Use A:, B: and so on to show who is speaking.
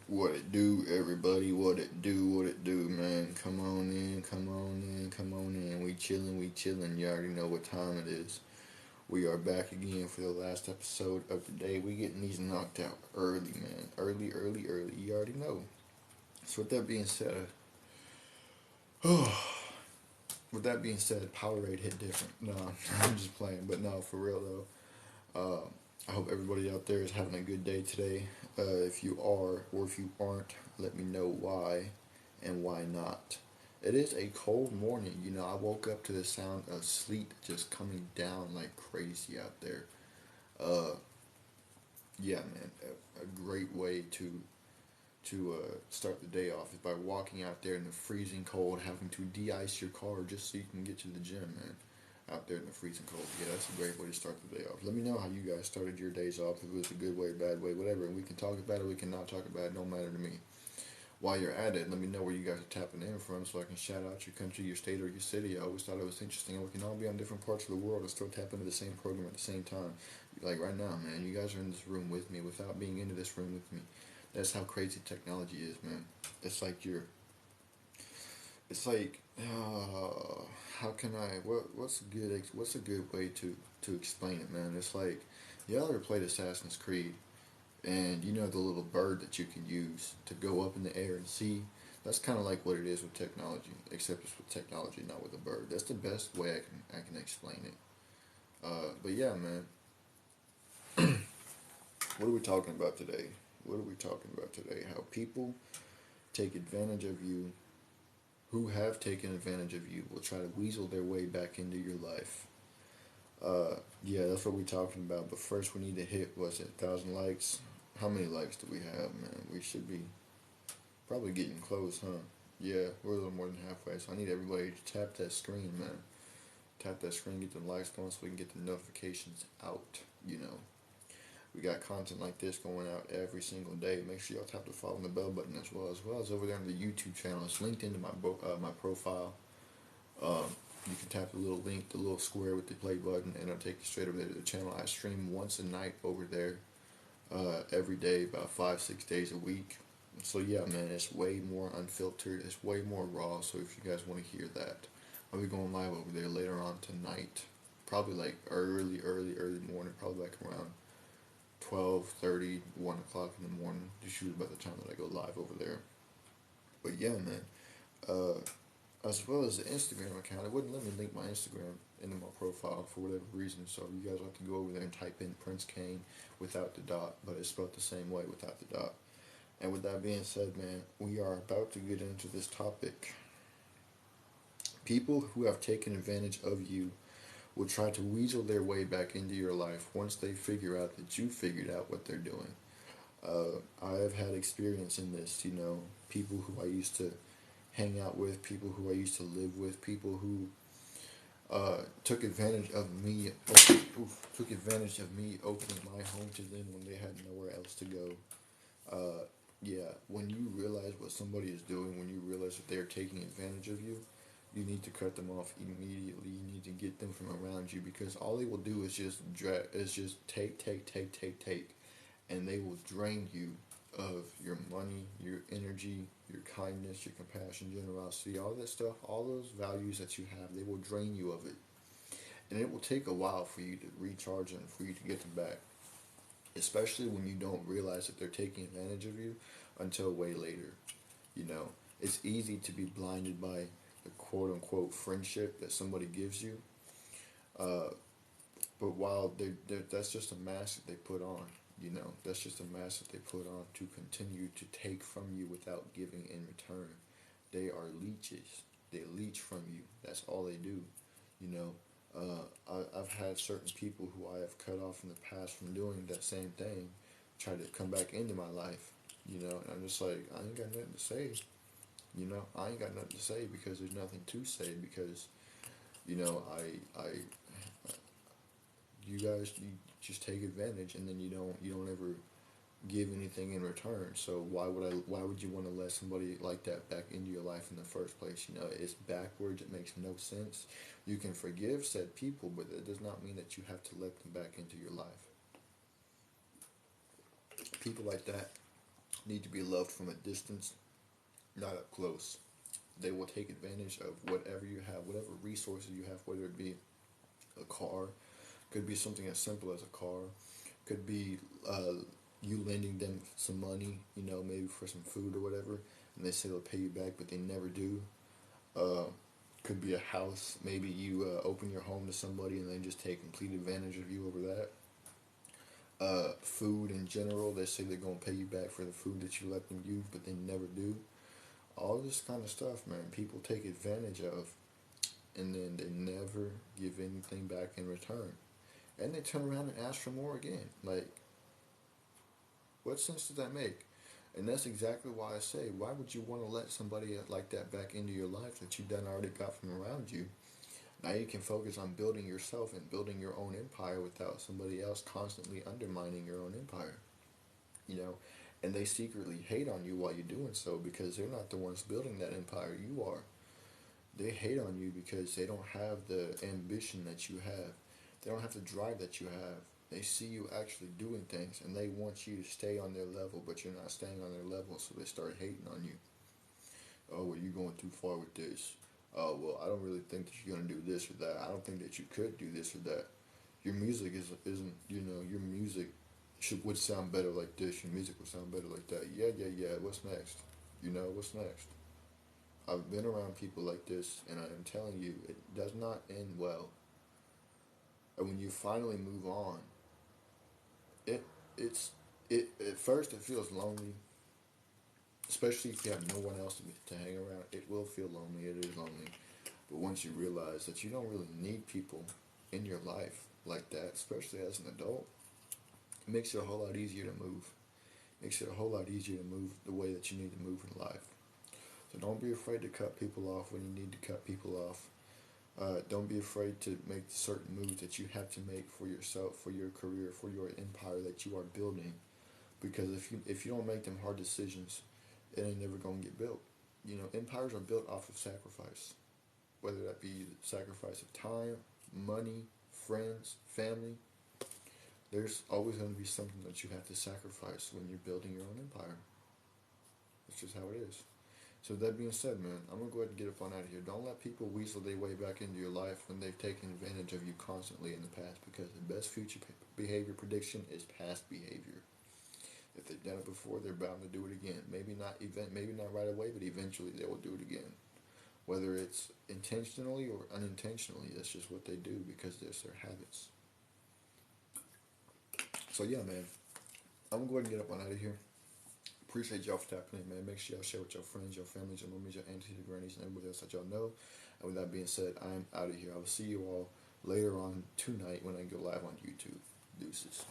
A: What it do, everybody? What it do? What it do, man? Come on in, come on in, come on in. We chillin', we chillin'. You already know what time it is. We are back again for the last episode of the day. We getting these knocked out early, man. Early, early, early. You already know. So with that being said, Powerade hit different. No, I'm just playing. But no, for real though. I hope everybody out there is having a good day today. If you are, or if you aren't, let me know why and why not. It is a cold morning. I woke up to the sound of sleet just coming down like crazy out there. Uh, yeah, man, a great way to start the day off is by walking out there in the freezing cold, having to de-ice your car just so you can get to the gym, man. Out there in the freezing cold. Yeah, that's a great way to start the day off. Let me know how you guys started your days off, if it was a good way, bad way, whatever. And we can talk about it, we can not talk about it, don't matter to me. While you're at it, let me know where you guys are tapping in from so I can shout out your country, your state, or your city. I always thought it was interesting. We can all be on different parts of the world and still tap into the same program at the same time. Like right now, man, you guys are in this room with me without being into this room with me. That's how crazy technology is, man. It's like you're. It's like, how can I? What's a good way to explain it, man? It's like, y'all ever played Assassin's Creed, and you know the little bird that you can use to go up in the air and see. That's kind of like what it is with technology, except it's with technology, not with a bird. That's the best way I can explain it. But yeah, man, what are we talking about today? What are we talking about today? How people take advantage of you, who have taken advantage of you, will try to weasel their way back into your life. Yeah, that's what we're talking about. But first, we need to hit, what's it, 1,000 likes? How many likes do we have, man? We should be probably getting close, huh? Yeah, we're a little more than halfway. So I need everybody to tap that screen, man. Tap that screen, get the likes going so we can get the notifications out. We got content like this going out every single day. Make sure y'all tap the follow and the bell button as well as over there on the YouTube channel. It's linked into my profile. You can tap the little link, the little square with the play button, and it'll take you straight over there to the channel. I stream once a night over there, every day, about 5-6 days a week. So yeah, man, it's way more unfiltered. It's way more raw. So if you guys want to hear that, I'll be going live over there later on tonight. Probably like early, early, early morning. Probably like around 12:30, 1 o'clock in the morning. Just usually about the time that I go live over there. But yeah, man. Uh, as well as the Instagram account. It wouldn't let me link my Instagram into my profile for whatever reason. So you guys have to go over there and type in Prince Kane without the dot, but it's spelled the same way without the dot. And with that being said, man, we are about to get into this topic. People who have taken advantage of you will try to weasel their way back into your life once they figure out that you figured out what they're doing. I have had experience in this, people who I used to hang out with, people who I used to live with, people who took advantage of me. Took advantage of me opening my home to them when they had nowhere else to go. Yeah, when you realize what somebody is doing, when you realize that they are taking advantage of you, you need to cut them off immediately. You need to get them from around you because all they will do is just take, and they will drain you of your money, your energy, your kindness, your compassion, generosity, all that stuff, all those values that you have, they will drain you of it. And it will take a while for you to recharge them, for you to get them back. Especially when you don't realize that they're taking advantage of you until way later. You know, it's easy to be blinded by the quote unquote friendship that somebody gives you. Uh, but while that's just a mask that they put on. That's just a mask that they put on to continue to take from you without giving in return. They are leeches. They leech from you. That's all they do. You know, I've had certain people who I have cut off in the past from doing that same thing, try to come back into my life. And I'm just like, I ain't got nothing to say. I ain't got nothing to say because there's nothing to say because, I you guys you just take advantage and then you don't ever give anything in return. So why would you want to let somebody like that back into your life in the first place? It's backwards. It makes no sense. You can forgive said people, but that does not mean that you have to let them back into your life. People like that need to be loved from a distance, not up close. They will take advantage of whatever you have, whatever resources you have, whether it be a car, could be something as simple as a car, could be you lending them some money, maybe for some food or whatever, and they say they'll pay you back, but they never do. Uh, could be a house. Maybe you open your home to somebody and they just take complete advantage of you over that. Food in general, they say they're gonna pay you back for the food that you let them use, but they never do. All this kind of stuff, man, people take advantage of, and then they never give anything back in return. And they turn around and ask for more again. Like, what sense does that make? And that's exactly why I say, why would you want to let somebody like that back into your life that you done already got from around you? Now you can focus on building yourself and building your own empire without somebody else constantly undermining your own empire. You know, and they secretly hate on you while you're doing so because they're not the ones building that empire. You are. They hate on you because they don't have the ambition that you have. They don't have the drive that you have. They see you actually doing things and they want you to stay on their level, but you're not staying on their level, so they start hating on you. Oh, well, you're going too far with this. Oh, well, I don't really think that you're going to do this or that. I don't think that you could do this or that. Your music isn't, your music would sound better like this. Your music would sound better like that. Yeah, yeah, yeah. What's next? What's next? I've been around people like this, and I am telling you, it does not end well. And when you finally move on, it it's it at first it feels lonely, especially if you have no one else to hang around. It will feel lonely. It is lonely, but once you realize that you don't really need people in your life like that, especially as an adult, it makes it a whole lot easier to move. Makes it a whole lot easier to move the way that you need to move in life. So don't be afraid to cut people off when you need to cut people off. Don't be afraid to make certain moves that you have to make for yourself, for your career, for your empire that you are building. Because if you don't make them hard decisions, it ain't never gonna get built. Empires are built off of sacrifice, whether that be sacrifice of time, money, friends, family. There's always going to be something that you have to sacrifice when you're building your own empire. That's just how it is. So that being said, man, I'm gonna go ahead and get up on out of here. Don't let people weasel their way back into your life when they've taken advantage of you constantly in the past, because the best future behavior prediction is past behavior. If they've done it before, they're bound to do it again. Maybe not right away, but eventually they will do it again. Whether it's intentionally or unintentionally, that's just what they do because that's their habits. So yeah, man, I'm gonna go ahead and get up on out of here. Appreciate y'all for tapping in, man. Make sure y'all share with your friends, your families, your mummies, your aunties, your grannies, and everybody else that y'all know. And with that being said, I'm out of here. I will see you all later on tonight when I go live on YouTube. Deuces.